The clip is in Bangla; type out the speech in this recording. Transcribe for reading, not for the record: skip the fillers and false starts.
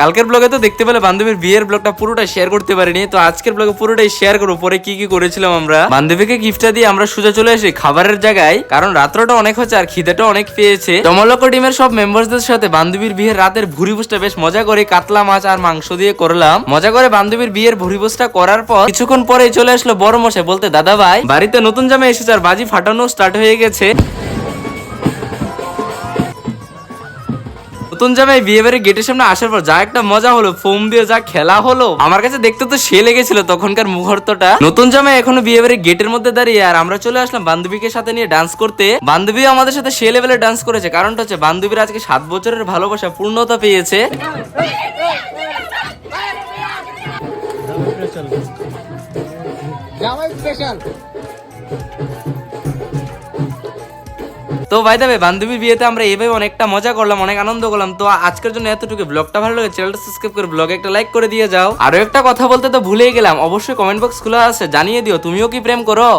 কালকের ব্লগে তো দেখতে পেলে বান্ধবীর বিয়ের ব্লগটা পুরোটাই শেয়ার করতে পারিনি, তো আজকের ব্লগে পুরোটাই শেয়ার করবো পরে কি কি করেছিলাম আমরা। বান্ধবীকে গিফটটা দিয়ে আমরা সোজা চলে আসি খাবারের জায়গায়, কারণ রাত্রটা অনেক হচ্ছে আর খিদেটা অনেক পেয়েছে। টমলক টিমের সব মেম্বারদের সাথে বান্ধবীর বিয়ের রাতের ভুরিভোজটা বেশ মজা করে কাতলা মাছ আর মাংস দিয়ে করলাম। মজা করে বান্ধবীর বিয়ের ভুরিভোজটা করার পর কিছুক্ষণ পরে চলে আসলো বড় মশাই বলতে, দাদা ভাই বাড়িতে নতুন জামাই এসেছে আর বাজি ফাটানো স্টার্ট হয়ে গেছে। নতুন জামাই বিয়ে বাড়ির গেটের সামনে আসার পর যা একটা মজা হলো, ফোম দিয়ে যা খেলা হলো, আমার কাছে দেখতে তো সে লেগেছিল তখনকার মুহূর্তটা। নতুন জামাই এখনো বিয়ে বাড়ির গেটের মধ্যে দাঁড়িয়ে আর আমরা চলে আসলাম বান্ধবীকে সাথে নিয়ে ডান্স করতে। বান্ধবী আমাদের সাথে সে লেভেলে ডান্স করেছে, কারণটা হচ্ছে বান্ধবীর আজকে 7 বছরের ভালোবাসা পূর্ণতা পেয়েছে। তো ভাই দেবে বান্ধবীর বিয়েতে আমরা এইভাবে অনেকটা মজা করলাম, অনেক আনন্দ করলাম। তো আজকের জন্য এতটুকু। ব্লগটা ভালো লাগে চ্যানেলটা সাবস্ক্রাইব করে ব্লগে একটা লাইক করে দিয়ে যাও। আরো একটা কথা বলতে তো ভুলেই গেলাম, অবশ্যই কমেন্ট বক্স খোলা আছে, জানিয়ে দিও তুমিও কি প্রেম করো।